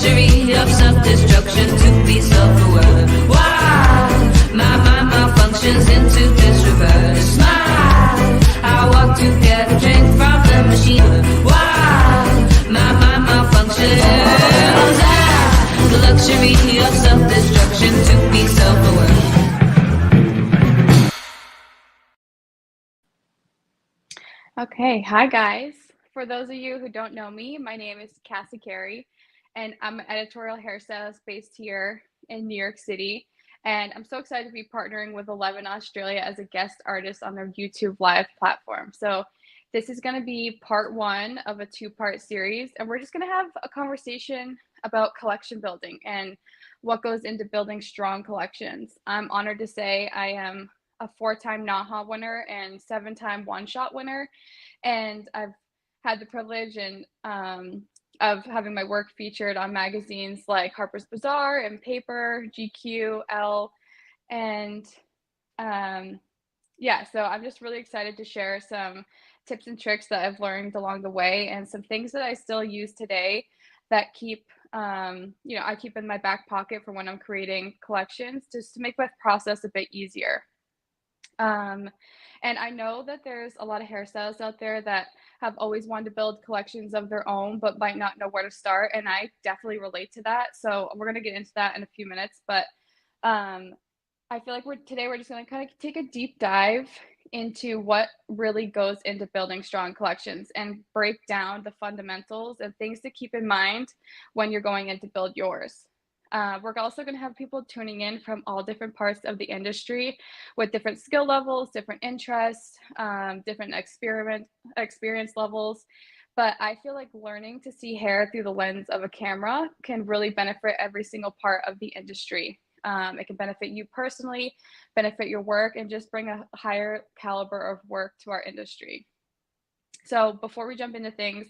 luxury of self-destruction to be self-aware. Wow, my mind malfunctions into disreverse. Smile, I walk to get a drink from the machine. Wow, my mind malfunctions. The luxury of self-destruction to be self-aware. Okay, hi guys. For those of you who don't know me, my name is Cassie Carrie, and I'm an editorial hairstylist based here in New York City. And I'm so excited to be partnering with 11 Australia as a guest artist on their YouTube live platform. So this is going to be part one of a two-part series, and we're just going to have a conversation about collection building and what goes into building strong collections. I'm honored to say I am a 4-time NAHA winner and 7-time one-shot winner. And I've had the privilege and of having my work featured on magazines like Harper's Bazaar and Paper, GQ, Elle, and yeah, so I'm just really excited to share some tips and tricks that I've learned along the way and some things that I still use today that keep I keep in my back pocket for when I'm creating collections just to make my process a bit easier. And I know that there's a lot of hairstylists out there that have always wanted to build collections of their own, but might not know where to start. And I definitely relate to that. So we're going to get into that in a few minutes. But I feel like today we're just going to kind of take a deep dive into what really goes into building strong collections and break down the fundamentals and things to keep in mind when you're going in to build yours. We're also going to have people tuning in from all different parts of the industry with different skill levels, different interests, different experience levels. But I feel like learning to see hair through the lens of a camera can really benefit every single part of the industry. It can benefit you personally, benefit your work, and just bring a higher caliber of work to our industry. So before we jump into things,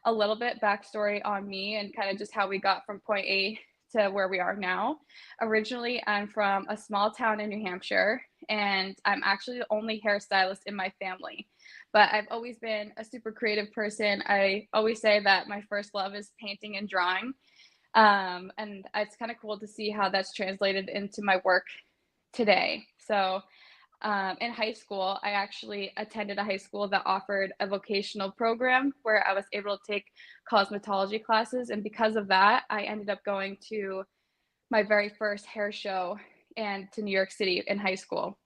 a little bit backstory on me and kind of just how we got from point A to where we are now. Originally, I'm from a small town in New Hampshire, and I'm actually the only hairstylist in my family. But I've always been a super creative person. I always say that my first love is painting and drawing. And it's kind of cool to see how that's translated into my work today. So in high school, I actually attended a high school that offered a vocational program where I was able to take cosmetology classes. And because of that, I ended up going to my very first hair show and to New York City in high school.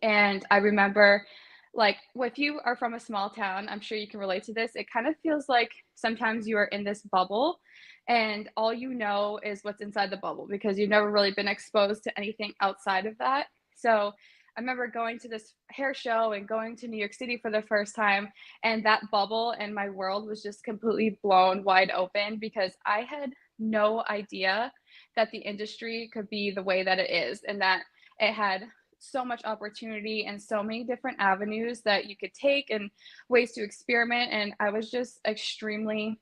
And I remember, like, if you are from a small town, I'm sure you can relate to this. It kind of feels like sometimes you are in this bubble and all you know is what's inside the bubble because you've never really been exposed to anything outside of that. So I remember going to this hair show and going to New York City for the first time, and that bubble and my world was just completely blown wide open because I had no idea that the industry could be the way that it is and that it had so much opportunity and so many different avenues that you could take and ways to experiment. And I was just extremely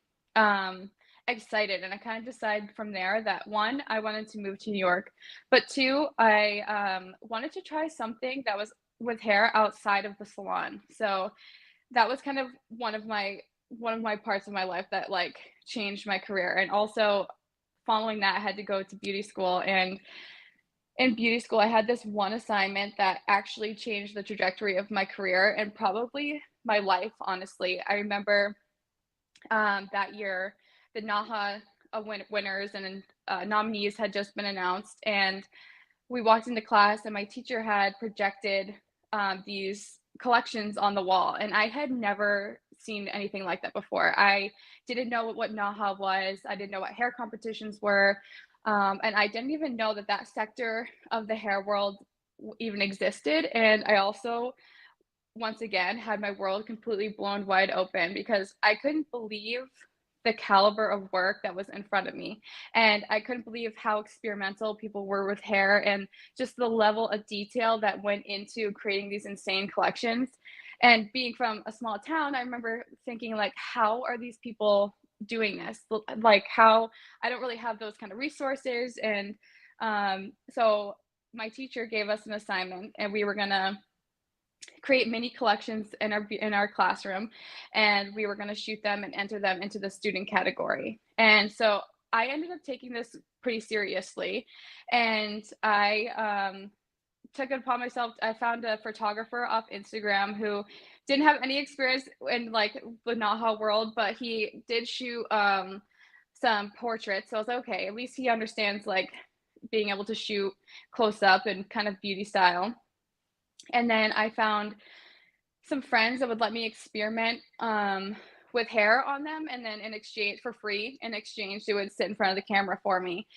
excited. And I kind of decided from there that one, I wanted to move to New York, but two, I wanted to try something that was with hair outside of the salon. So that was kind of one of my parts of my life that like changed my career. And also following that, I had to go to beauty school, and in beauty school, I had this one assignment that actually changed the trajectory of my career and probably my life, honestly. I remember that year, the NAHA winners and nominees had just been announced, and we walked into class, and my teacher had projected these collections on the wall, and I had never seen anything like that before. I didn't know what NAHA was. I didn't know what hair competitions were. And I didn't even know that that sector of the hair world even existed. And I also, once again, had my world completely blown wide open because I couldn't believe the caliber of work that was in front of me. And I couldn't believe how experimental people were with hair and just the level of detail that went into creating these insane collections. And being from a small town, I remember thinking, like, how are these people doing this? Like, how I don't really have those kind of resources. And so my teacher gave us an assignment, and we were gonna create mini collections in our classroom, and we were going to shoot them and enter them into the student category. And so I ended up taking this pretty seriously, and I took it upon myself. I found a photographer off Instagram who didn't have any experience in like the Naha world, but he did shoot some portraits. So I was like, okay, at least he understands like being able to shoot close up and kind of beauty style. And then I found some friends that would let me experiment with hair on them, and then in exchange for free, in exchange, they would sit in front of the camera for me.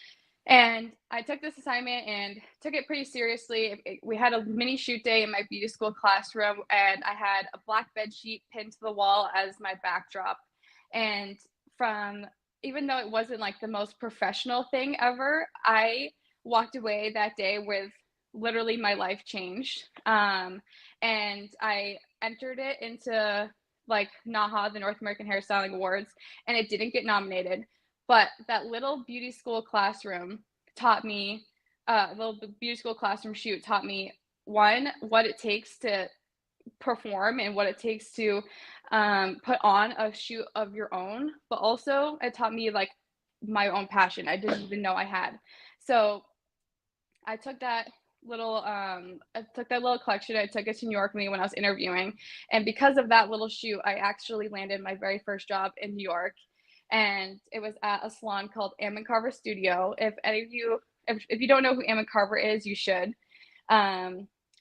And I took this assignment and took it pretty seriously. We had a mini shoot day in my beauty school classroom, and I had a black bed sheet pinned to the wall as my backdrop. And from, even though it wasn't like the most professional thing ever, I walked away that day with literally my life changed. And I entered it into like NAHA, the North American Hairstyling Awards, and it didn't get nominated. But that little beauty school classroom taught me, little beauty school classroom shoot taught me, one, what it takes to perform and what it takes to put on a shoot of your own, but also it taught me like my own passion I didn't even know I had. So I took that little collection. I took it to New York with me when I was interviewing, and because of that little shoot, I actually landed my very first job in New York, and it was at a salon called Ammon Carver Studio. If any of you, if you don't know who Ammon Carver is, you should.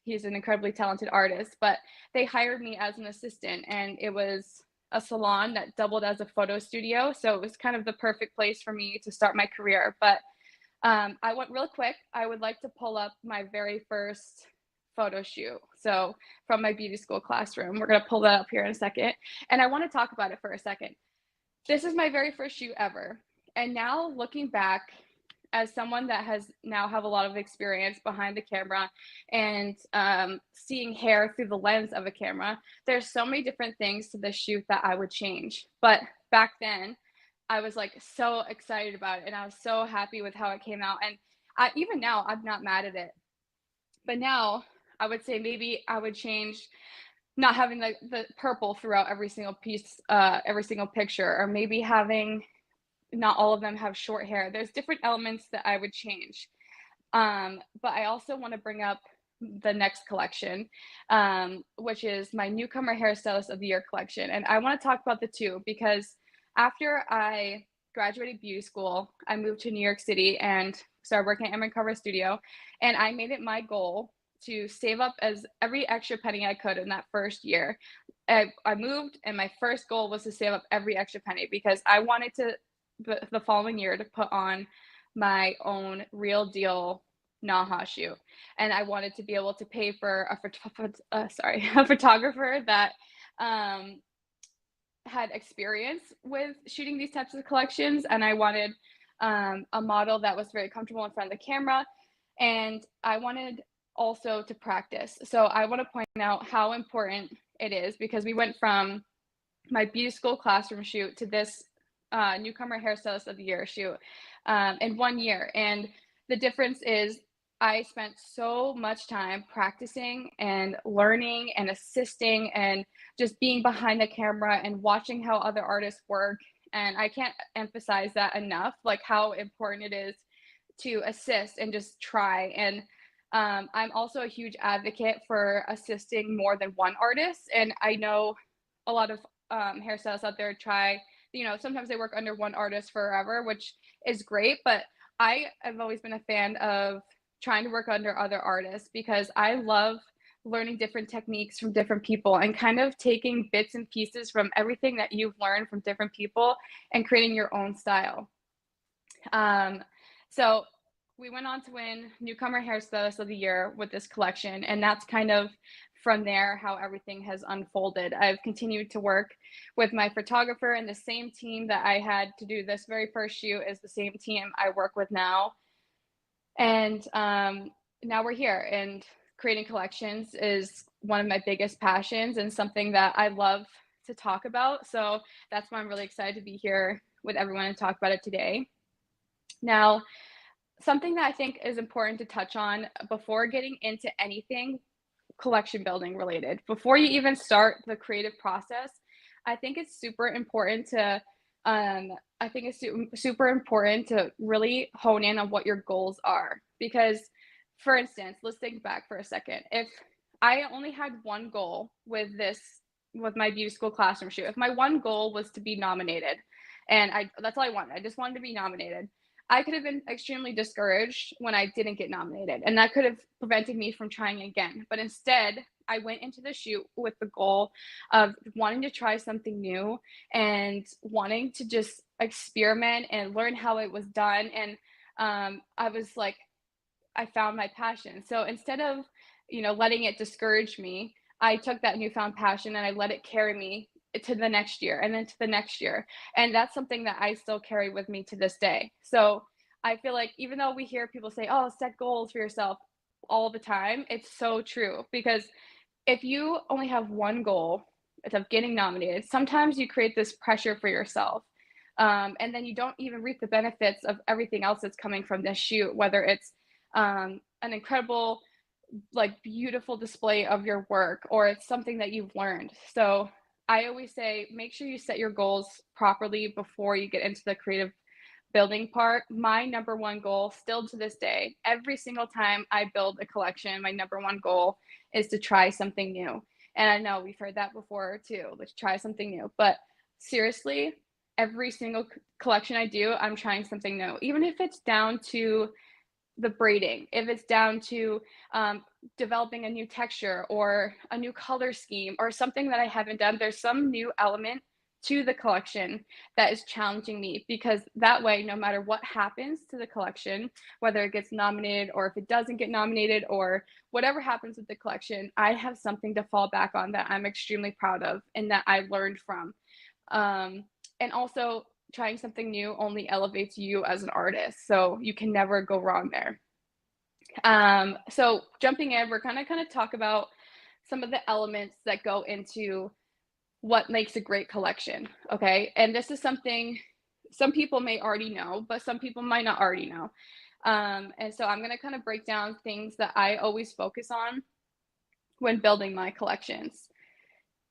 He's an incredibly talented artist, but they hired me as an assistant, and it was a salon that doubled as a photo studio. So it was kind of the perfect place for me to start my career. But I went real quick. I would like to pull up my very first photo shoot. So from my beauty school classroom, we're going to pull that up here in a second. And I want to talk about it for a second. This is my very first shoot ever. And now looking back, as someone that has now have a lot of experience behind the camera and seeing hair through the lens of a camera, there's so many different things to this shoot that I would change. But back then, I was like so excited about it, and I was so happy with how it came out. And even now, I'm not mad at it. But now, I would say maybe I would change not having the purple throughout every single piece, every single picture, or maybe having not all of them have short hair. There's different elements that I would change. But I also want to bring up the next collection, which is my Newcomer Hairstylist of the Year collection. And I want to talk about the two because after I graduated beauty school, I moved to New York City and started working at Ammon Carver Studio. And I made it my goal to save up as every extra penny I could in that first year. I moved, and my first goal was to save up every extra penny because I wanted to the following year to put on my own real deal Naha shoot. And I wanted to be able to pay for a photographer that had experience with shooting these types of collections. And I wanted a model that was very comfortable in front of the camera. And I wanted also to practice. So I want to point out how important it is because we went from my beauty school classroom shoot to this Newcomer Hairstylist of the Year shoot in 1 year. And the difference is I spent so much time practicing and learning and assisting and just being behind the camera and watching how other artists work. And I can't emphasize that enough, like how important it is to assist and just try. And I'm also a huge advocate for assisting more than one artist. And I know a lot of hairstylists out there try, sometimes they work under one artist forever, which is great. But I have always been a fan of trying to work under other artists because I love learning different techniques from different people and kind of taking bits and pieces from everything that you've learned from different people and creating your own style. So we went on to win Newcomer Hairstylist of the Year with this collection, and that's kind of from there how everything has unfolded. I've continued to work with my photographer, and the same team that I had to do this very first shoot is the same team I work with now. And now we're here, and creating collections is one of my biggest passions and something that I love to talk about. So that's why I'm really excited to be here with everyone and talk about it today. Now, something that I think is important to touch on before getting into anything collection building related, before you even start the creative process, I think it's super important to I think it's super important to really hone in on what your goals are. Because, for instance, let's think back for a second. If I only had one goal with my beauty school classroom shoot, if my one goal was to be nominated, and that's all I wanted, I just wanted to be nominated, I could have been extremely discouraged when I didn't get nominated, and that could have prevented me from trying again. But instead, I went into the shoot with the goal of wanting to try something new and wanting to just experiment and learn how it was done. And I was like, I found my passion. So instead of, letting it discourage me, I took that newfound passion and I let it carry me to the next year and then to the next year. And that's something that I still carry with me to this day. So I feel like even though we hear people say, oh, set goals for yourself all the time, it's so true. Because if you only have one goal, it's of getting nominated, sometimes you create this pressure for yourself. And then you don't even reap the benefits of everything else that's coming from this shoot, whether it's an incredible, like, beautiful display of your work, or it's something that you've learned. So I always say, make sure you set your goals properly before you get into the creative building part. My number one goal, still to this day, every single time I build a collection, my number one goal is to try something new. And I know we've heard that before too, let's try something new. But seriously, every single collection I do, I'm trying something new, even if it's down to the braiding, if it's down to developing a new texture or a new color scheme or something that I haven't done. There's some new element to the collection that is challenging me, because that way, no matter what happens to the collection, whether it gets nominated or if it doesn't get nominated or whatever happens with the collection, I have something to fall back on that I'm extremely proud of and that I learned from. And also, trying something new only elevates you as an artist, so you can never go wrong there. So jumping in, we're gonna kind of talk about some of the elements that go into what makes a great collection. Okay, and this is something some people may already know, but some people might not already know. And so I'm gonna kind of break down things that I always focus on when building my collections.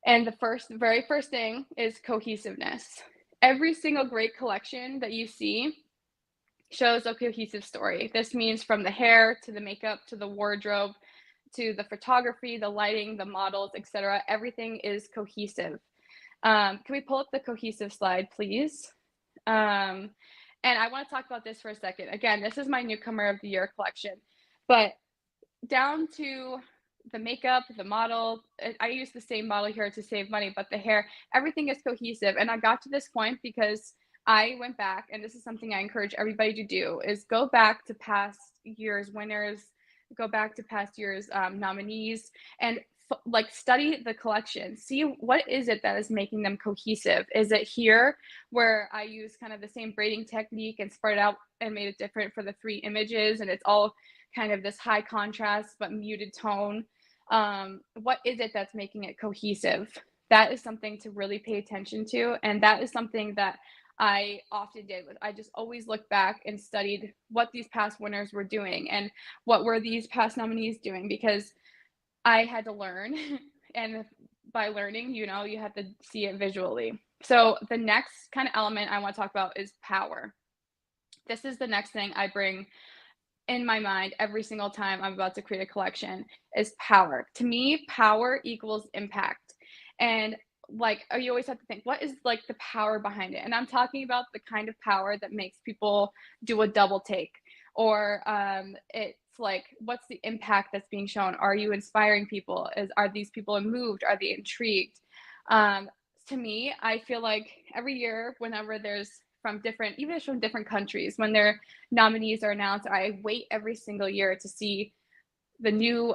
And the very first thing is cohesiveness. Every single great collection that you see shows a cohesive story. This means from the hair to the makeup to the wardrobe to the photography, the lighting, the models, etc. Everything is cohesive. Can we pull up the cohesive slide, please? And I want to talk about this for a second. Again, this is my newcomer of the year collection, but down to the makeup, the model, I use the same model here to save money, but the hair, everything is cohesive. And I got to this point because I went back, and this is something I encourage everybody to do, is go back to past years winners, go back to past years nominees, and like study the collection, see what is it that is making them cohesive. Is it here where I use kind of the same braiding technique and spread it out and made it different for the three images, and it's all kind of this high contrast but muted tone? What is it that's making it cohesive? That is something to really pay attention to, and that is something that I often did. I just always looked back and studied what these past winners were doing and what were these past nominees doing, because I had to learn. And by learning, you have to see it visually. So the next kind of element I want to talk about is power. This is the next thing I bring in my mind every single time I'm about to create a collection, is power. To me, power equals impact. And like, you always have to think, what is like the power behind it? And I'm talking about the kind of power that makes people do a double take, or it's like, what's the impact that's being shown? Are you inspiring people? Are these people moved? Are they intrigued? To me, I feel like every year, whenever there's even from different countries, when their nominees are announced, I wait every single year to see the new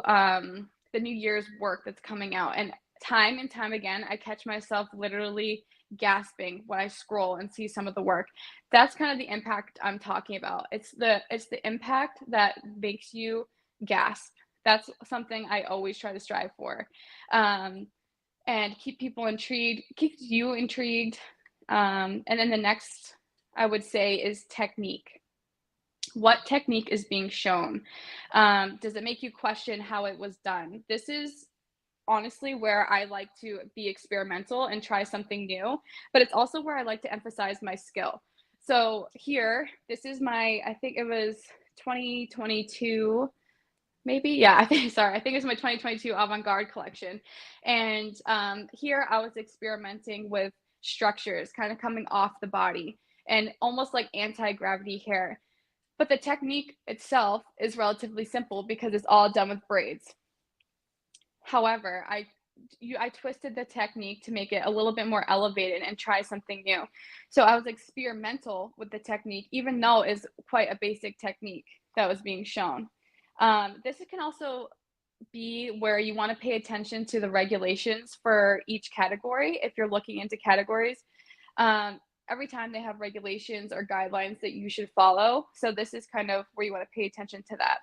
year's work that's coming out. And time again, I catch myself literally gasping when I scroll and see some of the work. That's kind of the impact I'm talking about. It's the impact that makes you gasp. That's something I always try to strive for, and keep people intrigued, keeps you intrigued. And then the next, I would say, is technique. What technique is being shown? Does it make you question how it was done? This is honestly where I like to be experimental and try something new, but it's also where I like to emphasize my skill. So here, this is my, I think it was 2022, maybe. Yeah, I think it's my 2022 avant-garde collection. And here I was experimenting with structures kind of coming off the body and almost like anti-gravity hair. But the technique itself is relatively simple because it's all done with braids. However, I twisted the technique to make it a little bit more elevated and try something new. So I was experimental with the technique, even though it's quite a basic technique that was being shown. This can also be where you want to pay attention to the regulations for each category if you're looking into categories. Every time they have regulations or guidelines that you should follow. So this is kind of where you want to pay attention to that.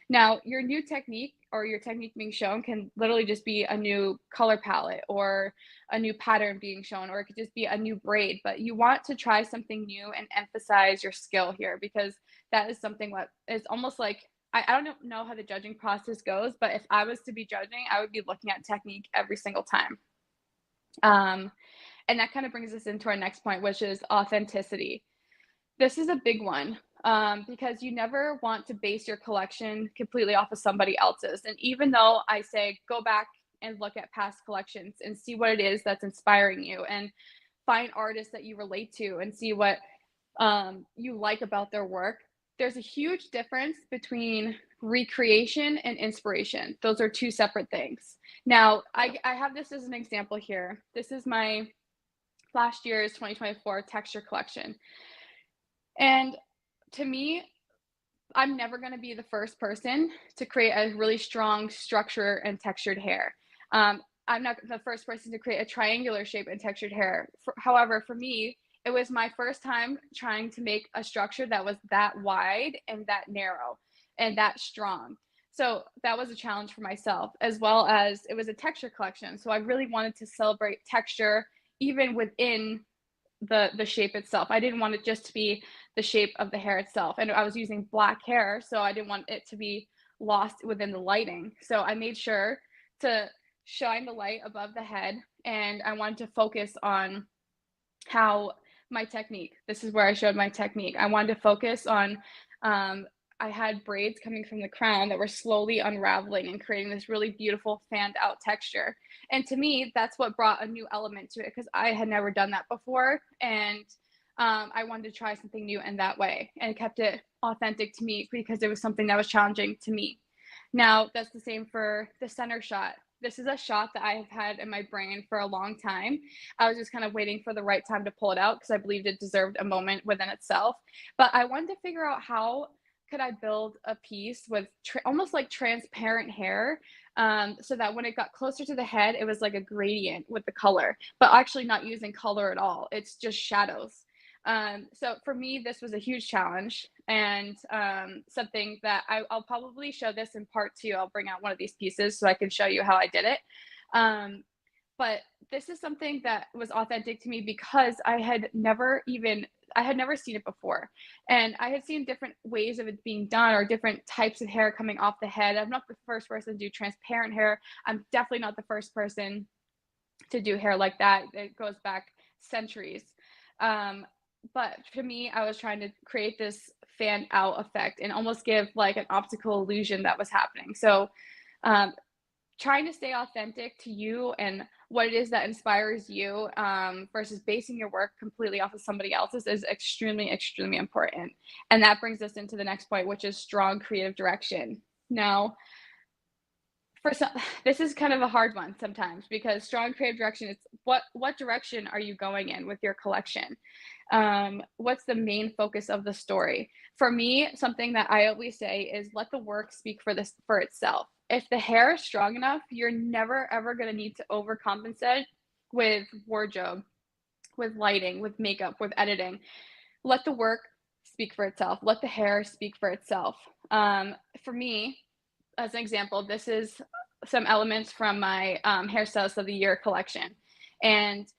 Now, your new technique or your technique being shown can literally just be a new color palette or a new pattern being shown, or it could just be a new braid. But you want to try something new and emphasize your skill here, because that is something that is almost like, I don't know how the judging process goes, but if I was to be judging, I would be looking at technique every single time. And that kind of brings us into our next point, which is authenticity. This is a big one, because you never want to base your collection completely off of somebody else's. And even though I say go back and look at past collections and see what it is that's inspiring you, and find artists that you relate to and see what you like about their work, there's a huge difference between recreation and inspiration. Those are two separate things. Now, I have this as an example here. This is my last year's 2024 texture collection. And to me, I'm never going to be the first person to create a really strong structure and textured hair. I'm not the first person to create a triangular shape and textured hair. However, for me, it was my first time trying to make a structure that was that wide and that narrow and that strong. So that was a challenge for myself, as well as it was a texture collection. So I really wanted to celebrate texture even within the shape itself. I didn't want it just to be the shape of the hair itself. And I was using black hair, so I didn't want it to be lost within the lighting. So I made sure to shine the light above the head, and I wanted to focus on how my technique, this is where I showed my technique. I wanted to focus on, I had braids coming from the crown that were slowly unraveling and creating this really beautiful fanned out texture. And to me, that's what brought a new element to it, because I had never done that before. And I wanted to try something new in that way, and kept it authentic to me because it was something that was challenging to me. Now, that's the same for the center shot. This is a shot that I have had in my brain for a long time. I was just kind of waiting for the right time to pull it out because I believed it deserved a moment within itself. But I wanted to figure out how could I build a piece with almost like transparent hair, so that when it got closer to the head, it was like a gradient with the color, but actually not using color at all. It's just shadows. So for me, this was a huge challenge, and something that I'll probably show this in part two. I'll bring out one of these pieces so I can show you how I did it. But this is something that was authentic to me because I had never seen it before. And I had seen different ways of it being done, or different types of hair coming off the head. I'm not the first person to do transparent hair. I'm definitely not the first person to do hair like that. It goes back centuries. But for me, I was trying to create this fan out effect and almost give like an optical illusion that was happening. So trying to stay authentic to you and what it is that inspires you, versus basing your work completely off of somebody else's, is extremely, extremely important. And that brings us into the next point, which is strong creative direction. Now, for some, this is kind of a hard one sometimes, because strong creative direction, it's what direction are you going in with your collection? What's the main focus of the story? For me, something that I always say is let the work speak for itself. If the hair is strong enough, you're never ever going to need to overcompensate with wardrobe, with lighting, with makeup, with editing. Let the work speak for itself. Let the hair speak for itself. For me, as an example, this is some elements from my hairstylist of the year collection. And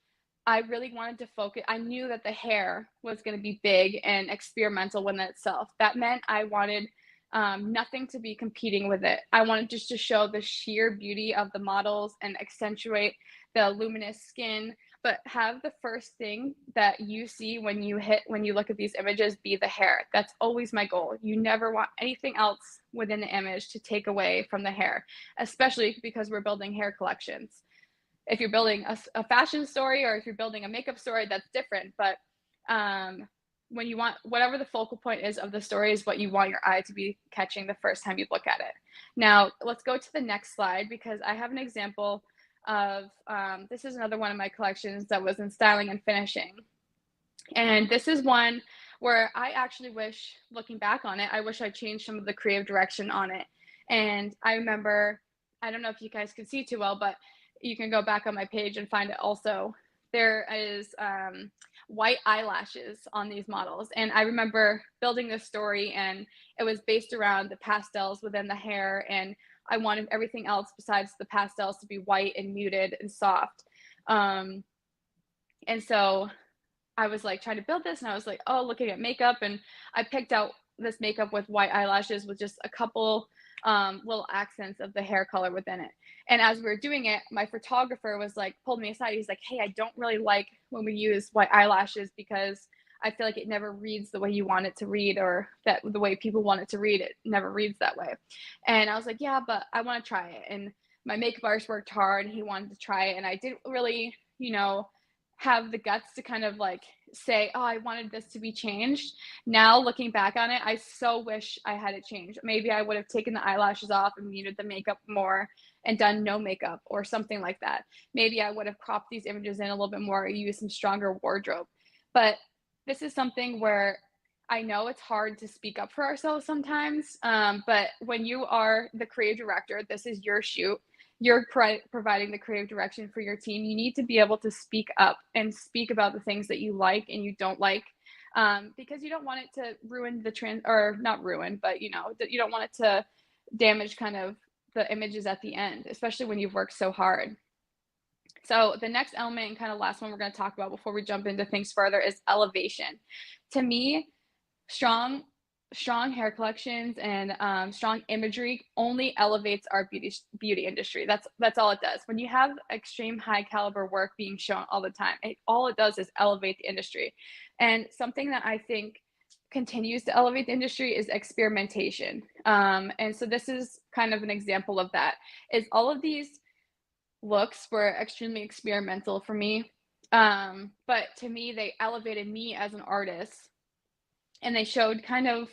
I really wanted to focus. I knew that the hair was going to be big and experimental within itself. That meant I wanted nothing to be competing with it. I wanted just to show the sheer beauty of the models and accentuate the luminous skin, but have the first thing that you see when you look at these images be the hair. That's always my goal. You never want anything else within the image to take away from the hair, especially because we're building hair collections. If you're building a fashion story, or if you're building a makeup story, that's different. But when you want, whatever the focal point is of the story is what you want your eye to be catching the first time you look at it. Now, let's go to the next slide, because I have an example of, this is another one of my collections that was in styling and finishing. And this is one where I actually wish, looking back on it, I wish I changed some of the creative direction on it. And I remember, I don't know if you guys can see too well, but you can go back on my page and find it also. There is white eyelashes on these models. And I remember building this story, and it was based around the pastels within the hair. And I wanted everything else besides the pastels to be white and muted and soft. And so I was like trying to build this, and I was like, oh, looking at makeup. And I picked out this makeup with white eyelashes with just a couple little accents of the hair color within it. And as we were doing it, my photographer was like, pulled me aside. He's like, hey, I don't really like when we use white eyelashes, because I feel like it never reads the way you want it to read, or that the way people want it to read, it never reads that way. And I was like, yeah, but I want to try it. And my makeup artist worked hard, and he wanted to try it. And I didn't really, have the guts to kind of like say, oh, I wanted this to be changed. Now looking back on it, I so wish I had it changed. Maybe I would have taken the eyelashes off and muted the makeup more and done no makeup or something like that. Maybe I would have cropped these images in a little bit more, or used some stronger wardrobe. But this is something where I know it's hard to speak up for ourselves sometimes. But when you are the creative director, this is your shoot. You're providing the creative direction for your team. You need to be able to speak up and speak about the things that you like and you don't like, because you don't want it to ruin or not ruin, but you don't want it to damage kind of the images at the end, especially when you've worked so hard. So the next element, and kind of last one we're going to talk about before we jump into things further, is elevation. To me, strong hair collections and strong imagery only elevates our beauty industry. That's all it does. When you have extreme high caliber work being shown all the time, all it does is elevate the industry. And something that I think continues to elevate the industry is experimentation. And so this is kind of an example of that. Is all of these looks were extremely experimental for me, but to me they elevated me as an artist. And they showed kind of,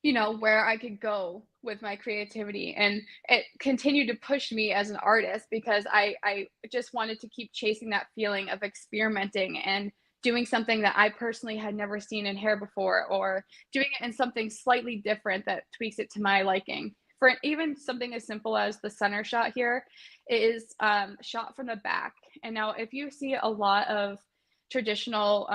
where I could go with my creativity. And it continued to push me as an artist, because I just wanted to keep chasing that feeling of experimenting and doing something that I personally had never seen in hair before, or doing it in something slightly different that tweaks it to my liking. For even something as simple as the center shot here is shot from the back. And now if you see a lot of traditional,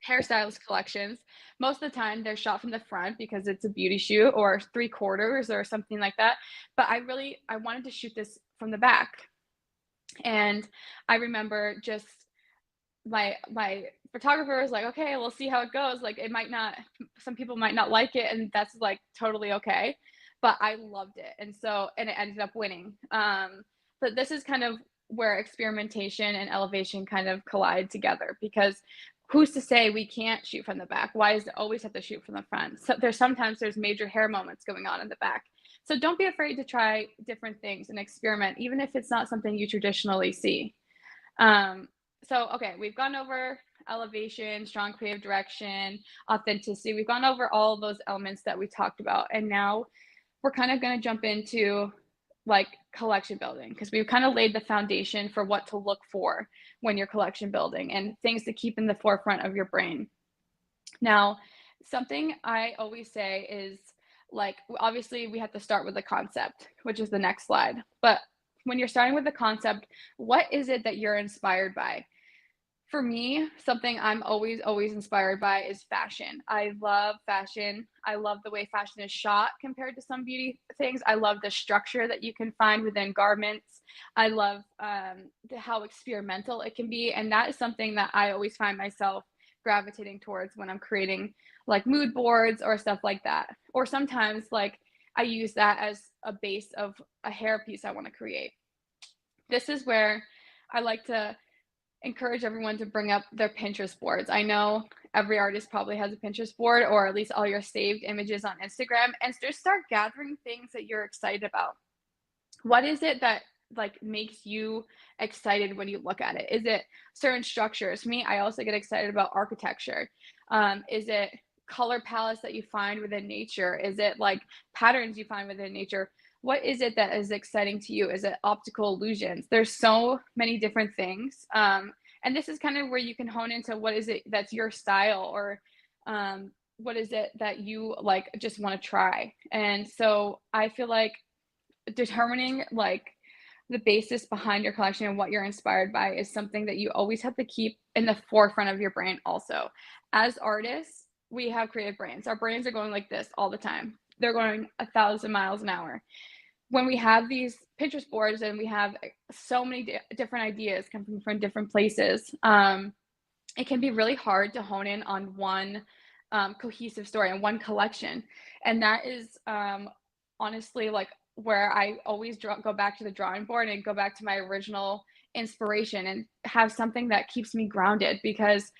hairstylist collections, most of the time they're shot from the front because it's a beauty shoot, or 3/4 or something like that. But I wanted to shoot this from the back. And I remember just my photographer was like, okay, we'll see how it goes. Like, some people might not like it, and that's like totally okay. But I loved it. And it ended up winning. But this is kind of where experimentation and elevation kind of collide together, because who's to say we can't shoot from the back? Why does it always have to shoot from the front? So sometimes there's major hair moments going on in the back. So don't be afraid to try different things and experiment, even if it's not something you traditionally see. Okay, we've gone over elevation, strong creative direction, authenticity. We've gone over all of those elements that we talked about. And now we're kind of going to jump into like collection building, because we've kind of laid the foundation for what to look for when you're collection building and things to keep in the forefront of your brain. Now, something I always say is, like, obviously we have to start with the concept, which is the next slide. But when you're starting with the concept, what is it that you're inspired by? For me, something I'm always inspired by is fashion. I love fashion. I love the way fashion is shot compared to some beauty things. I love the structure that you can find within garments. I love how experimental it can be. And that is something that I always find myself gravitating towards when I'm creating like mood boards or stuff like that. Or sometimes like I use that as a base of a hair piece I want to create. This is where I like to encourage everyone to bring up their Pinterest boards. I know every artist probably has a Pinterest board, or at least all your saved images on Instagram, and just start gathering things that you're excited about. What is it that like makes you excited when you look at it? Is it certain structures? For me, I also get excited about architecture. Is it color palettes that you find within nature? Is it like patterns you find within nature? What is it that is exciting to you? Is it optical illusions? There's so many different things. And this is kind of where you can hone into what is it that's your style, or what is it that you like just want to try. And so I feel like determining like the basis behind your collection and what you're inspired by is something that you always have to keep in the forefront of your brain. Also, as artists, we have creative brains. Our brains are going like this all the time. They're going 1,000 miles an hour. When we have these Pinterest boards and we have so many different ideas coming from different places, it can be really hard to hone in on one cohesive story and one collection. And that is honestly like where I always go back to the drawing board and go back to my original inspiration and have something that keeps me grounded, because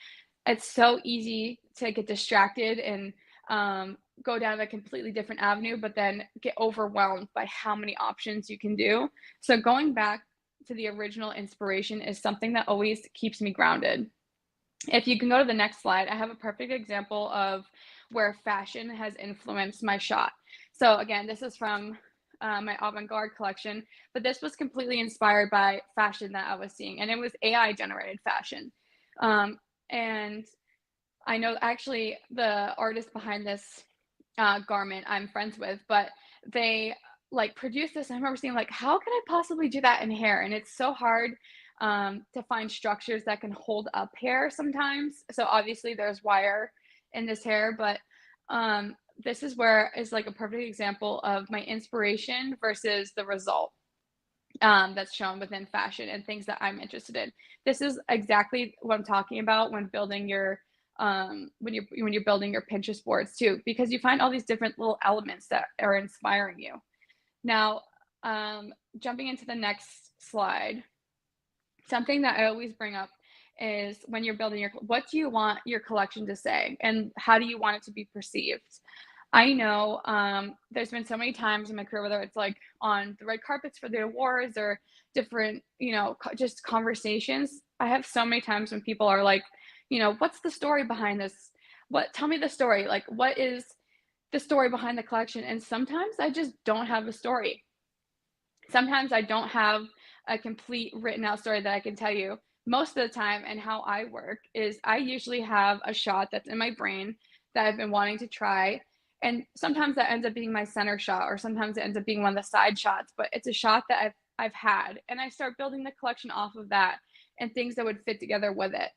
it's so easy to get distracted and go down a completely different avenue, but then get overwhelmed by how many options you can do. So going back to the original inspiration is something that always keeps me grounded. If you can go to the next slide, I have a perfect example of where fashion has influenced my shot. So again, this is from my avant-garde collection, but this was completely inspired by fashion that I was seeing, and it was AI generated fashion. And I know actually the artist behind this garment I'm friends with, but they like produced this. I remember seeing like, how can I possibly do that in hair? And it's so hard to find structures that can hold up hair sometimes. So obviously there's wire in this hair, but this is where is like a perfect example of my inspiration versus the result that's shown within fashion and things that I'm interested in. This is exactly what I'm talking about when building your when you're building your Pinterest boards too, because you find all these different little elements that are inspiring you. Now, jumping into the next slide, something that I always bring up is when you're building what do you want your collection to say, and how do you want it to be perceived? I know there's been so many times in my career, whether it's like on the red carpets for the awards or different, just conversations. I have so many times when people are like, what's the story behind this? Tell me the story. Like, what is the story behind the collection? And sometimes I just don't have a story. Sometimes I don't have a complete written out story that I can tell you. Most of the time, and how I work is I usually have a shot that's in my brain that I've been wanting to try. And sometimes that ends up being my center shot, or sometimes it ends up being one of the side shots, but it's a shot that I've had. And I start building the collection off of that and things that would fit together with it.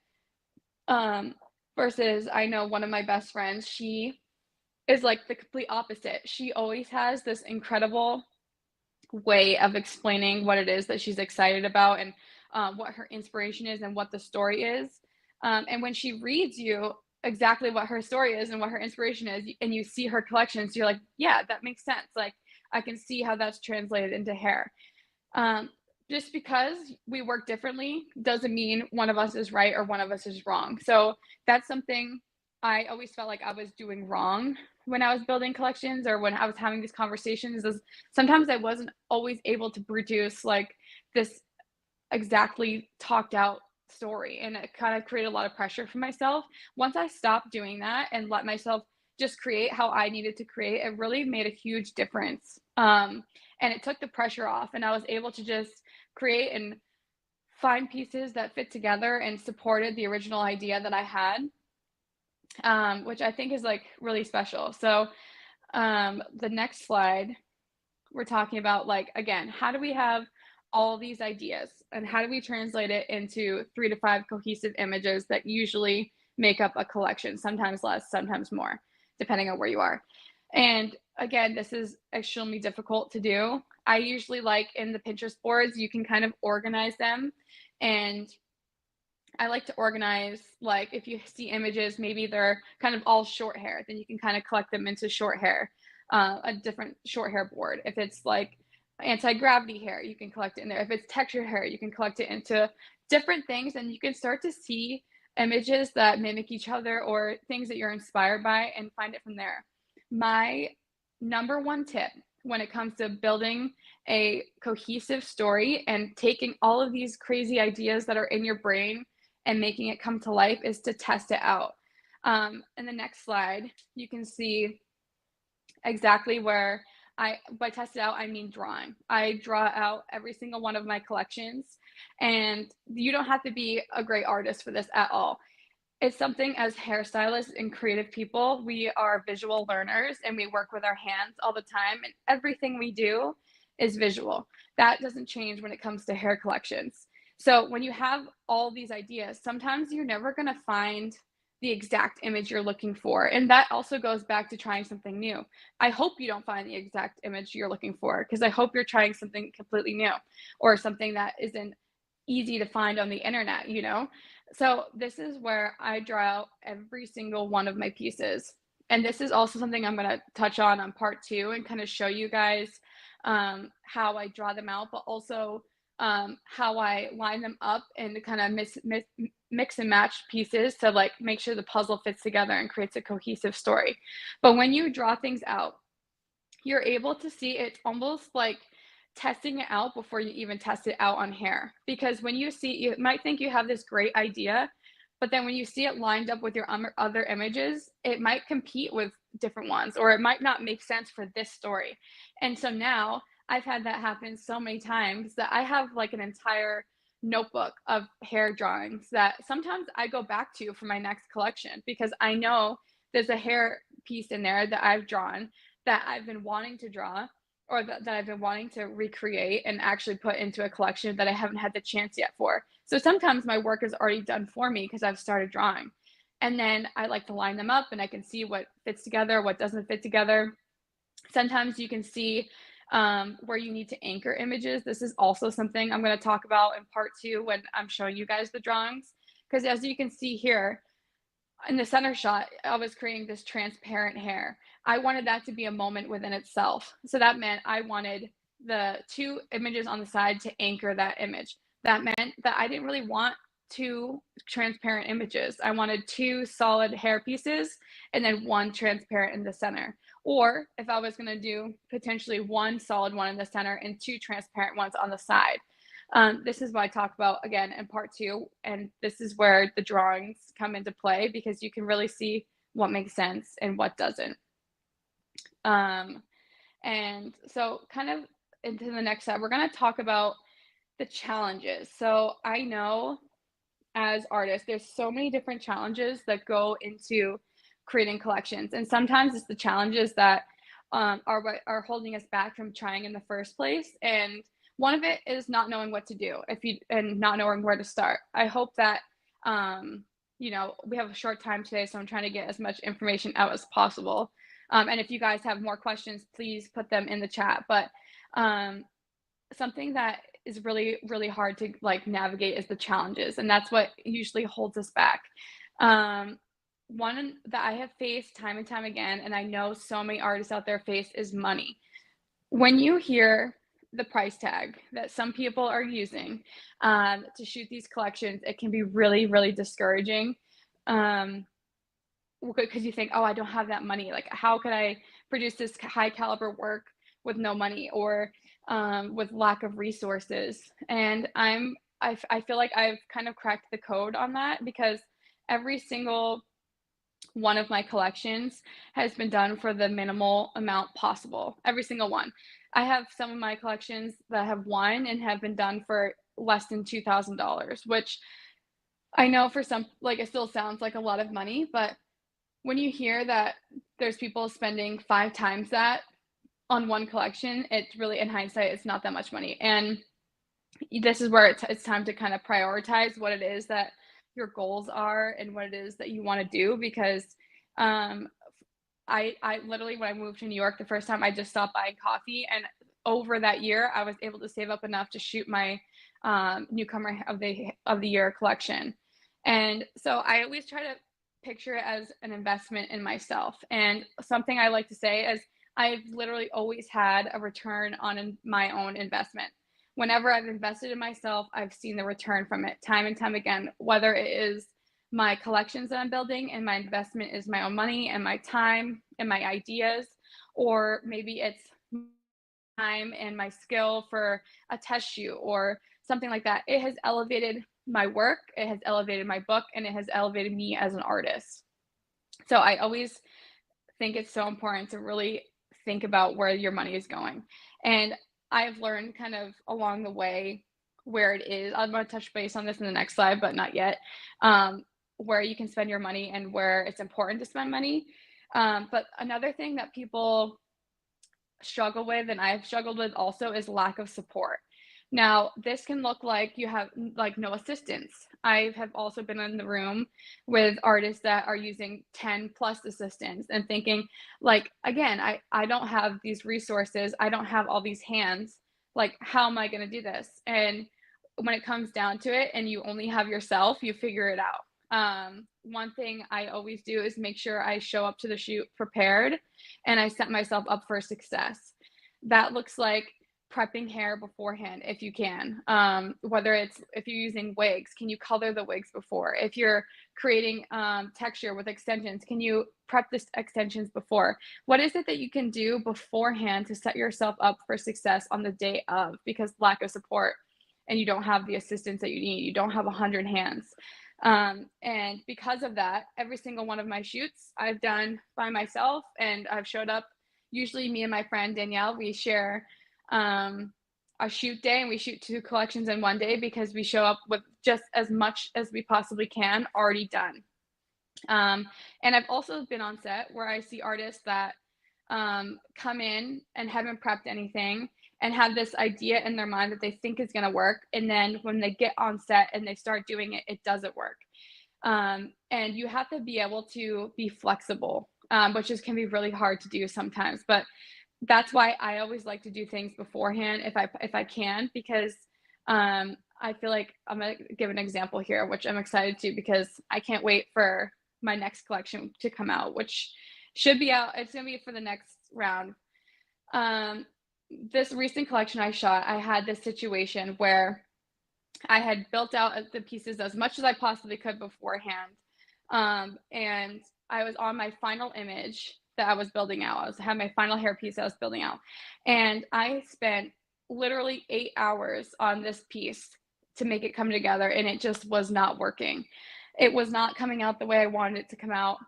Versus I know one of my best friends, she is like the complete opposite. She always has this incredible way of explaining what it is that she's excited about, and what her inspiration is and what the story is. And when she reads you exactly what her story is and what her inspiration is, and you see her collections, you're like, yeah, that makes sense. Like, I can see how that's translated into hair. Just because we work differently doesn't mean one of us is right or one of us is wrong. So that's something I always felt like I was doing wrong when I was building collections, or when I was having these conversations, is sometimes I wasn't always able to produce like this exactly talked out story, and it kind of created a lot of pressure for myself. Once I stopped doing that and let myself just create how I needed to create, it really made a huge difference. And it took the pressure off, and I was able to just create and find pieces that fit together and supported the original idea that I had, which I think is like really special. So the next slide, we're talking about like, again, how do we have all these ideas and how do we translate it into 3 to 5 cohesive images that usually make up a collection, sometimes less, sometimes more, depending on where you are. And again, this is extremely difficult to do. I usually like in the Pinterest boards, you can kind of organize them and I like to organize, like, if you see images, maybe they're kind of all short hair, then you can kind of collect them into short hair, a different short hair board. If it's like anti-gravity hair, you can collect it in there. If it's textured hair, you can collect it into different things, and you can start to see images that mimic each other or things that you're inspired by and find it from there. My number one tip when it comes to building a cohesive story and taking all of these crazy ideas that are in your brain and making it come to life is to test it out. In the next slide, you can see exactly where by test it out, I mean drawing. I draw out every single one of my collections, and you don't have to be a great artist for this at all. It's something as hairstylists and creative people, we are visual learners and we work with our hands all the time, and everything we do is visual. That doesn't change when it comes to hair collections. So when you have all these ideas, sometimes you're never going to find the exact image you're looking for. And that also goes back to trying something new. I hope you don't find the exact image you're looking for, because I hope you're trying something completely new or something that isn't easy to find on the internet, you know? So this is where I draw out every single one of my pieces. And this is also something I'm going to touch on part two and kind of show you guys how I draw them out, but also how I line them up and kind of mix and match pieces to like make sure the puzzle fits together and creates a cohesive story. But when you draw things out, you're able to see it's almost like testing it out before you even test it out on hair. Because when you see, you might think you have this great idea, but then when you see it lined up with your other images, it might compete with different ones, or it might not make sense for this story. And so now I've had that happen so many times that I have like an entire notebook of hair drawings that sometimes I go back to for my next collection, because I know there's a hair piece in there that I've drawn that I've been wanting to draw, or that I've been wanting to recreate and actually put into a collection that I haven't had the chance yet for. So sometimes my work is already done for me because I've started drawing. And then I like to line them up and I can see what fits together, what doesn't fit together. Sometimes you can see where you need to anchor images. This is also something I'm going to talk about in part two when I'm showing you guys the drawings. Because as you can see here, in the center shot, I was creating this transparent hair. I wanted that to be a moment within itself. So that meant I wanted the two images on the side to anchor that image. That meant that I didn't really want two transparent images. I wanted two solid hair pieces and then one transparent in the center. Or if I was going to do potentially one solid one in the center and two transparent ones on the side. This is what I talk about again in part two, and this is where the drawings come into play, because you can really see what makes sense and what doesn't. And so kind of into the next step, we're going to talk about the challenges. So I know as artists, there's so many different challenges that go into creating collections, and sometimes it's the challenges that are holding us back from trying in the first place. And one of it is not knowing what to do and not knowing where to start. I hope that we have a short time today, so I'm trying to get as much information out as possible. And if you guys have more questions, please put them in the chat. But something that is really, really hard to like navigate is the challenges, and that's what usually holds us back. One that I have faced time and time again, and I know so many artists out there face, is money. When you hear the price tag that some people are using to shoot these collections, it can be really, really discouraging. Because you think, oh, I don't have that money. Like, how could I produce this high caliber work with no money, or with lack of resources? And I feel like I've kind of cracked the code on that, because every single one of my collections has been done for the minimal amount possible. Every single one. I have some of my collections that have won and have been done for less than $2,000, which I know for some, like, it still sounds like a lot of money, but when you hear that there's people spending 5 times that on one collection, it's really, in hindsight, it's not that much money. And this is where it's time to kind of prioritize what it is that your goals are and what it is that you want to do. Because I literally, when I moved to New York the first time, I just stopped buying coffee, and over that year I was able to save up enough to shoot my newcomer of the year collection. And so I always try to picture it as an investment in myself. And something I like to say is I've literally always had a return on my own investment. Whenever I've invested in myself, I've seen the return from it time and time again, whether it is my collections that I'm building and my investment is my own money and my time and my ideas, or maybe it's time and my skill for a test shoot or something like that. It has elevated my work, it has elevated my book, and it has elevated me as an artist. So I always think it's so important to really think about where your money is going. And I've learned kind of along the way where it is. I'm going to touch base on this in the next slide, but not yet. Where you can spend your money and where it's important to spend money. But another thing that people struggle with, and I've struggled with also, is lack of support. Now, this can look like you have like no assistance. I have also been in the room with artists that are using 10 plus assistants and thinking, like, again, I don't have these resources. I don't have all these hands. Like, how am I going to do this? And when it comes down to it and you only have yourself, you figure it out. One thing I always do is make sure I show up to the shoot prepared and I set myself up for success. That looks like prepping hair beforehand if you can. Whether it's if you're using wigs, can you color the wigs before? If you're creating texture with extensions, can you prep the extensions before? What is it that you can do beforehand to set yourself up for success on the day of? Because lack of support and you don't have the assistance that you need, you don't have 100 hands. And because of that, every single one of my shoots I've done by myself, and I've showed up. Usually, me and my friend Danielle, we share a shoot day, and we shoot 2 collections in one day because we show up with just as much as we possibly can already done. And I've also been on set where I see artists that come in and haven't prepped anything and have this idea in their mind that they think is going to work. And then when they get on set and they start doing it, it doesn't work. And you have to be able to be flexible, can be really hard to do sometimes. But that's why I always like to do things beforehand if I can, because I feel like I'm going to give an example here, which I'm excited to because I can't wait for my next collection to come out, which should be out. It's going to be for the next round. This recent collection I shot, I had this situation where I had built out the pieces as much as I possibly could beforehand. And I was on my final image that I was building out. I had my final hair piece I was building out. And I spent literally 8 hours on this piece to make it come together, and it just was not working. It was not coming out the way I wanted it to come out.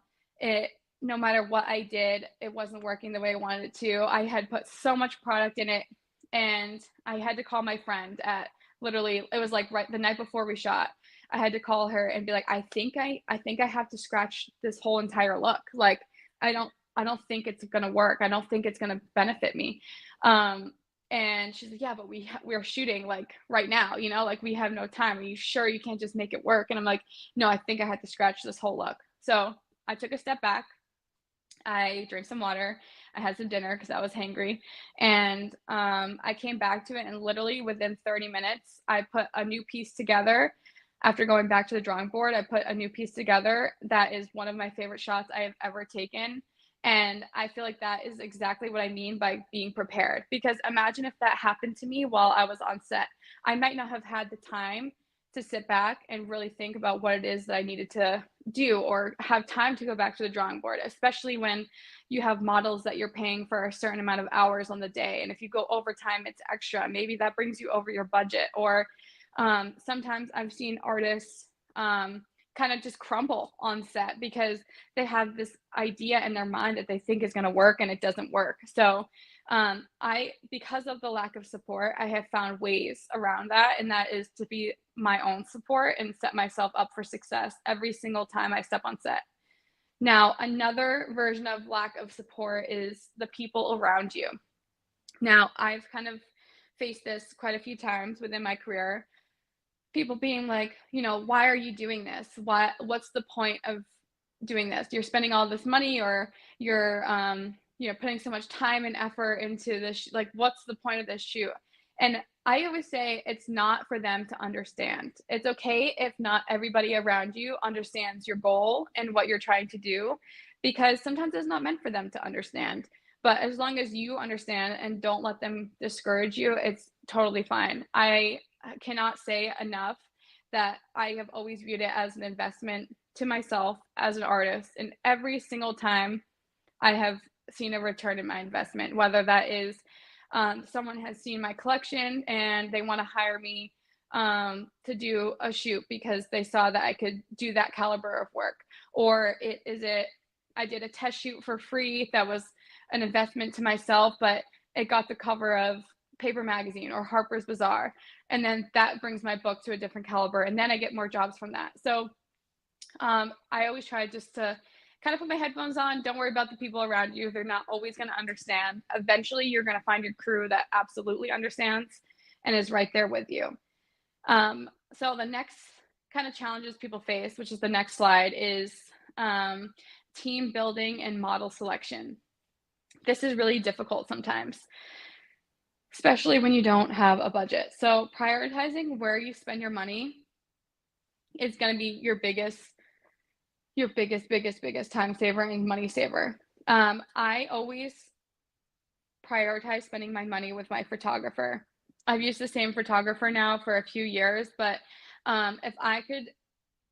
No matter what I did, it wasn't working the way I wanted it to. I had put so much product in it, and I had to call my friend at literally, it was like right the night before we shot. I had to call her and be like, I think I have to scratch this whole entire look. Like, I don't think it's gonna work. I don't think it's gonna benefit me. And she's like, yeah, but we're shooting like right now, like we have no time. Are you sure you can't just make it work? And I'm like, no, I think I had to scratch this whole look. So I took a step back. I drank some water. I had some dinner because I was hangry. And I came back to it, and literally within 30 minutes, I put a new piece together. After going back to the drawing board, I put a new piece together that is one of my favorite shots I have ever taken. And I feel like that is exactly what I mean by being prepared. Because imagine if that happened to me while I was on set. I might not have had the time to sit back and really think about what it is that I needed to do or have time to go back to the drawing board, especially when you have models that you're paying for a certain amount of hours on the day. And if you go overtime, it's extra. Maybe that brings you over your budget. Or sometimes I've seen artists kind of just crumble on set because they have this idea in their mind that they think is going to work and it doesn't work. So because of the lack of support, I have found ways around that, and that is to be my own support and set myself up for success every single time I step on set. Now, another version of lack of support is the people around you. Now, I've kind of faced this quite a few times within my career. People being like, why are you doing this? What's the point of doing this? You're spending all this money, or you're putting so much time and effort into this. Like, what's the point of this shoot? And I always say it's not for them to understand. It's okay if not everybody around you understands your goal and what you're trying to do, because sometimes it's not meant for them to understand. But as long as you understand and don't let them discourage you, it's totally fine. I cannot say enough that I have always viewed it as an investment to myself as an artist. And every single time I have seen a return in my investment, whether that is someone has seen my collection and they want to hire me to do a shoot because they saw that I could do that caliber of work, or I did a test shoot for free that was an investment to myself, but it got the cover of Paper Magazine or Harper's Bazaar, and then that brings my book to a different caliber, and then I get more jobs from that. So I always try just to kind of put my headphones on. Don't worry about the people around you. They're not always going to understand. Eventually, you're going to find your crew that absolutely understands and is right there with you. So the next kind of challenges people face, which is the next slide, is team building and model selection. This is really difficult sometimes, especially when you don't have a budget. So prioritizing where you spend your money is going to be your biggest time saver and money saver. I always prioritize spending my money with my photographer. I've used the same photographer now for a few years, but if I could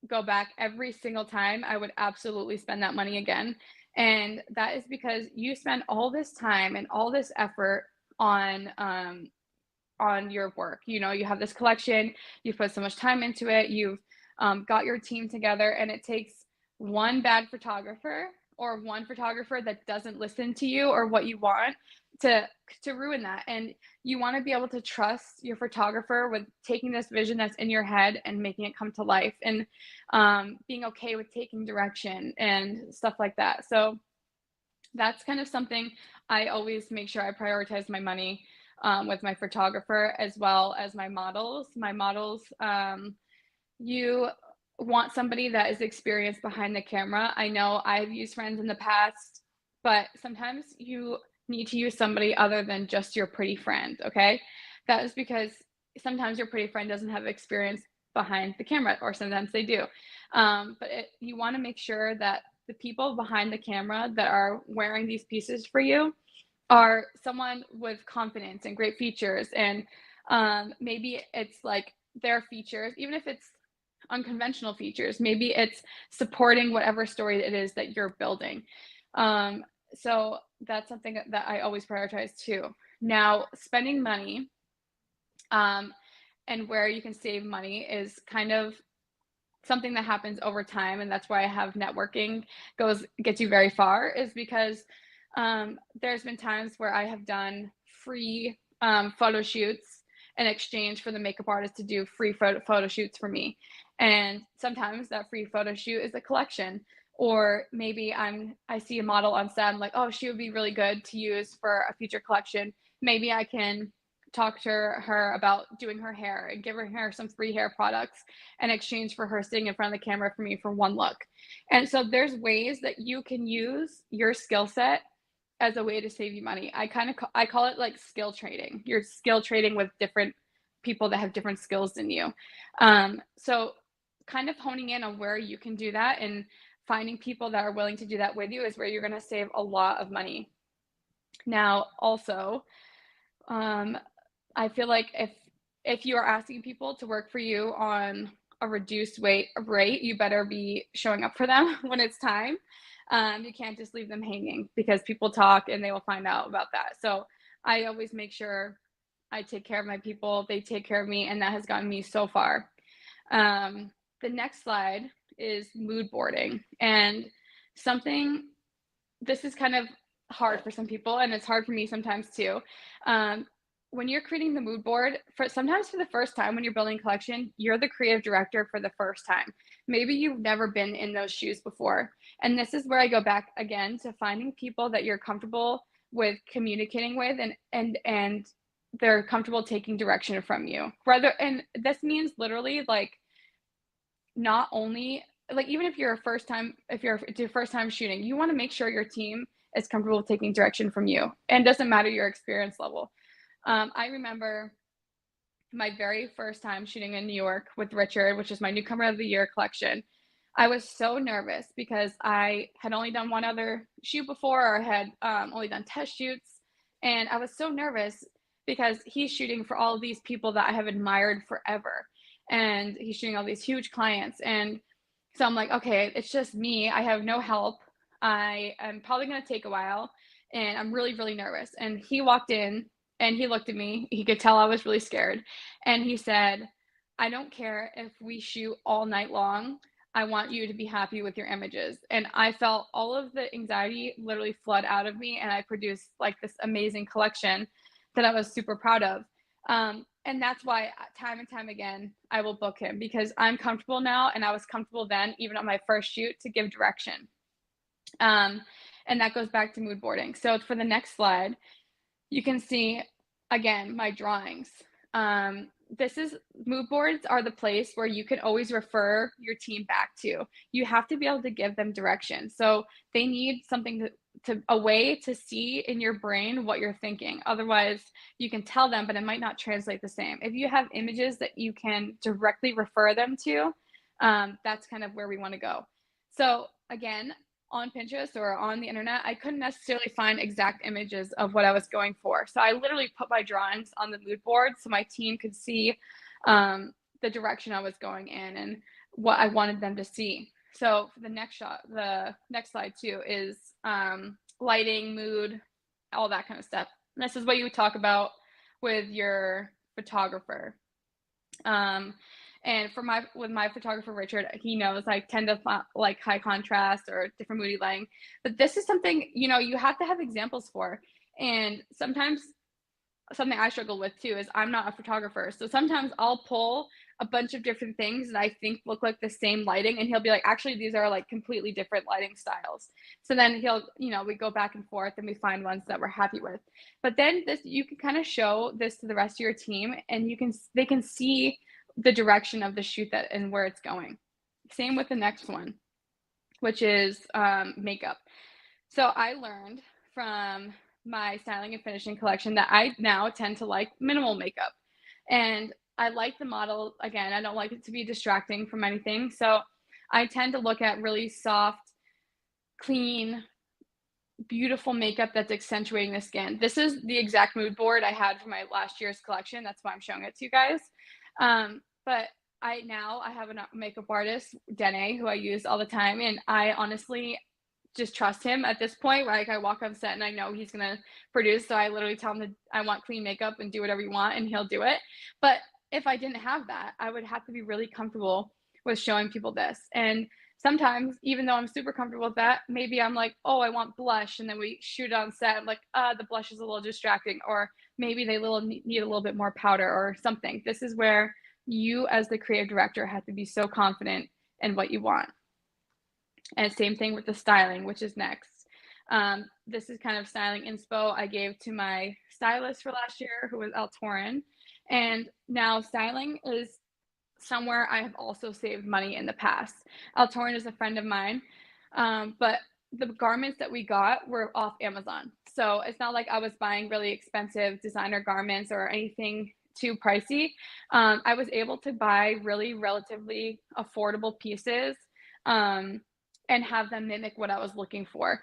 go back every single time, I would absolutely spend that money again. And that is because you spend all this time and all this effort on your work. You know, you have this collection, you've put so much time into it, you've got your team together, and it takes one bad photographer or one photographer that doesn't listen to you or what you want to ruin that. And you want to be able to trust your photographer with taking this vision that's in your head and making it come to life, and being okay with taking direction and stuff like that. So that's kind of something I always make sure I prioritize my money with my photographer, as well as my models. My models, you want somebody that is experienced behind the camera. I know I've used friends in the past, but sometimes you need to use somebody other than just your pretty friend, okay? That is because sometimes your pretty friend doesn't have experience behind the camera, or sometimes they do. But you want to make sure that the people behind the camera that are wearing these pieces for you are someone with confidence and great features. And maybe it's like their features, even if it's unconventional features, maybe it's supporting whatever story it is that you're building. So that's something that I always prioritize too. Now, spending money and where you can save money is kind of something that happens over time, and that's why I have networking gets you very far, is because there's been times where I have done free photo shoots in exchange for the makeup artist to do free photo shoots for me. And sometimes that free photo shoot is a collection, or maybe I see a model on set, I'm like, oh, she would be really good to use for a future collection. Maybe I can talk to her about doing her hair and give her some free hair products in exchange for her sitting in front of the camera for me for one look. And so there's ways that you can use your skill set as a way to save you money. I call it like skill trading. You're skill trading with different people that have different skills than you. So kind of honing in on where you can do that and finding people that are willing to do that with you is where you're going to save a lot of money. Now, also, I feel like if you are asking people to work for you on a reduced rate, you better be showing up for them when it's time. You can't just leave them hanging, because people talk and they will find out about that. So I always make sure I take care of my people, they take care of me, and that has gotten me so far. The next slide is mood boarding, and this is kind of hard for some people, and it's hard for me sometimes too. When you're creating the mood board, sometimes for the first time when you're building a collection, you're the creative director for the first time. Maybe you've never been in those shoes before. And this is where I go back again to finding people that you're comfortable with communicating with, and they're comfortable taking direction from you. And this means literally like, not only like, even if you're it's your first time shooting, you want to make sure your team is comfortable with taking direction from you, and doesn't matter your experience level. I remember my very first time shooting in New York with Richard, which is my newcomer of the year collection, I was so nervous because I had only done one other shoot before, or had only done test shoots. And I was so nervous because he's shooting for all of these people that I have admired forever. And he's shooting all these huge clients. And so I'm like, okay, it's just me. I have no help. I am probably going to take a while. And I'm really, really nervous. And he walked in and he looked at me. He could tell I was really scared. And he said, I don't care if we shoot all night long. I want you to be happy with your images. And I felt all of the anxiety literally flood out of me. And I produced like this amazing collection that I was super proud of. And that's why time and time again, I will book him, because I'm comfortable now. And I was comfortable then, even on my first shoot, to give direction. And that goes back to mood boarding. So for the next slide, you can see, again, my drawings. This is, mood boards are the place where you can always refer your team back to. You have to be able to give them direction. So they need something to a way to see in your brain what you're thinking. Otherwise, you can tell them, but it might not translate the same. If you have images that you can directly refer them to, that's kind of where we want to go. So again, on Pinterest or on the internet, I couldn't necessarily find exact images of what I was going for. So I literally put my drawings on the mood board so my team could see the direction I was going in and what I wanted them to see. So for the next shot, the next slide too, is lighting, mood, all that kind of stuff. And this is what you would talk about with your photographer. And with my photographer, Richard, he knows I tend to like high contrast or different moody lighting. But this is something, you have to have examples for. And sometimes something I struggle with too is I'm not a photographer. So sometimes I'll pull a bunch of different things that I think look like the same lighting. And he'll be like, actually, these are like completely different lighting styles. So then he'll, we go back and forth and we find ones that we're happy with. But then you can kind of show this to the rest of your team, and they can see the direction of the shoot and where it's going. Same with the next one, which is makeup. So I learned from my styling and finishing collection that I now tend to like minimal makeup. And I like the model, again, I don't like it to be distracting from anything. So I tend to look at really soft, clean, beautiful makeup that's accentuating the skin. This is the exact mood board I had for my last year's collection. That's why I'm showing it to you guys. But I have a makeup artist, Dene, who I use all the time. And I honestly just trust him at this point. Like, I walk on set and I know he's going to produce. So I literally tell him I want clean makeup and do whatever you want, and he'll do it. But if I didn't have that, I would have to be really comfortable with showing people this. And sometimes, even though I'm super comfortable with that, maybe I'm like, oh, I want blush. And then we shoot on set. I'm like, the blush is a little distracting. Or maybe they need a little bit more powder or something. This is where you, as the creative director, have to be so confident in what you want. And same thing with the styling, which is next. This is kind of styling inspo I gave to my stylist for last year, who was Altoran. And now styling is somewhere I have also saved money in the past. Altoran is a friend of mine, but the garments that we got were off Amazon. So it's not like I was buying really expensive designer garments or anything too pricey. I was able to buy really relatively affordable pieces and have them mimic what I was looking for.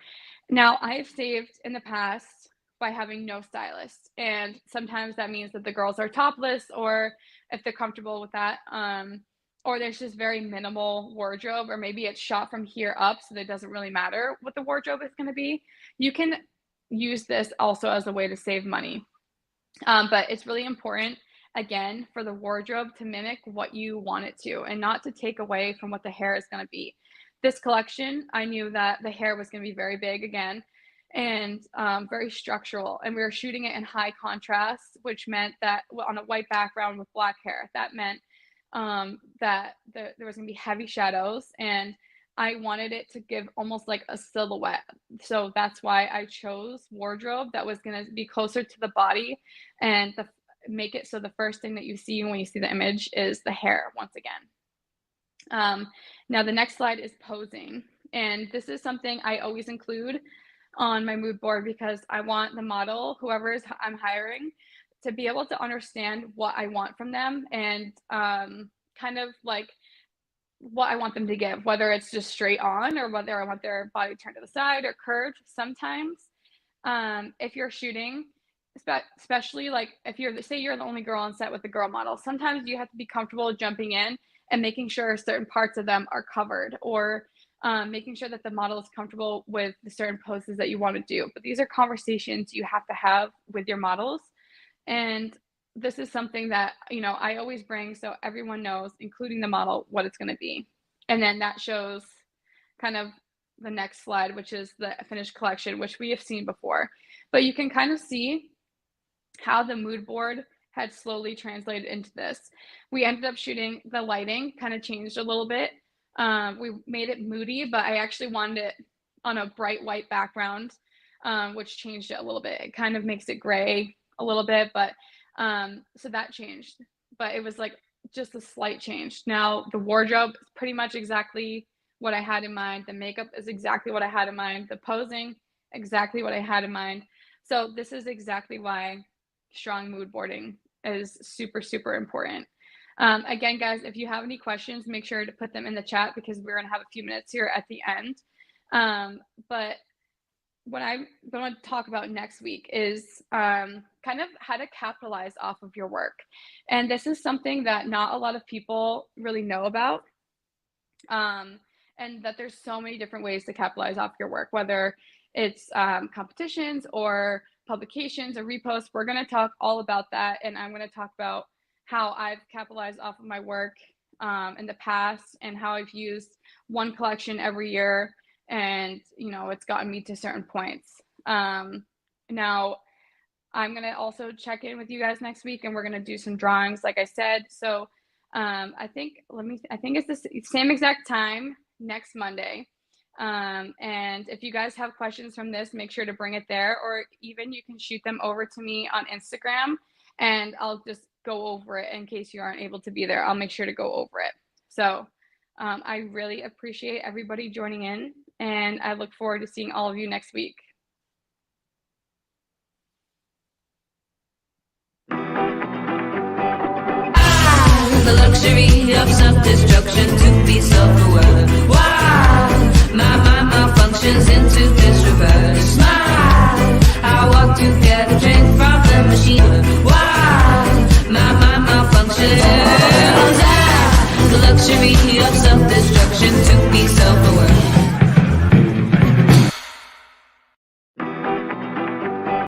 Now, I have saved in the past by having no stylist. And sometimes that means that the girls are topless, or if they're comfortable with that, or there's just very minimal wardrobe, or maybe it's shot from here up, so that it doesn't really matter what the wardrobe is going to be. You can use this also as a way to save money. But it's really important, again, for the wardrobe to mimic what you want it to, and not to take away from what the hair is going to be. This collection, I knew that the hair was going to be very big again, and very structural. And we were shooting it in high contrast, which meant that on a white background with black hair, that meant that there was going to be heavy shadows, and I wanted it to give almost like a silhouette. So that's why I chose wardrobe that was going to be closer to the body, and make it so the first thing that you see when you see the image is the hair once again. Now the next slide is posing. And this is something I always include on my mood board, because I want the model, whoever I'm hiring, to be able to understand what I want from them and kind of like what I want them to give, whether it's just straight on or whether I want their body turned to the side or curved. Sometimes, if you're shooting, especially like if you're, say you're the only girl on set with the girl model, sometimes you have to be comfortable jumping in and making sure certain parts of them are covered, or making sure that the model is comfortable with the certain poses that you want to do. But these are conversations you have to have with your models. And this is something that, you know, I always bring so everyone knows, including the model, what it's going to be. And then that shows kind of the next slide, which is the finished collection, which we have seen before. But you can kind of see how the mood board had slowly translated into this. We ended up shooting the lighting, kind of changed a little bit. We made it moody, but I actually wanted it on a bright white background, which changed it a little bit. It kind of makes it gray a little bit, but so that changed, but it was like just a slight change. Now the wardrobe is pretty much exactly what I had in mind. The makeup is exactly what I had in mind. The posing, exactly what I had in mind. So this is exactly why strong mood boarding is super, super important. Again, guys, if you have any questions, make sure to put them in the chat because we're gonna have a few minutes here at the end. But what I'm going to talk about next week is kind of how to capitalize off of your work. And this is something that not a lot of people really know about. And that there's so many different ways to capitalize off your work, whether it's competitions or publications or reposts. We're going to talk all about that. And I'm going to talk about how I've capitalized off of my work in the past and how I've used one collection every year. And, you know, it's gotten me to certain points. Now, I'm going to also check in with you guys next week and we're going to do some drawings, like I said. So I think it's the same exact time next Monday. And if you guys have questions from this, make sure to bring it there, or even you can shoot them over to me on Instagram and I'll just go over it in case you aren't able to be there. I'll make sure to go over it. So I really appreciate everybody joining in, and I look forward to seeing all of you next week. The luxury of self-destruction to be self-aware. Wow, my mind malfunctions into this reverse. Smile, I walk together.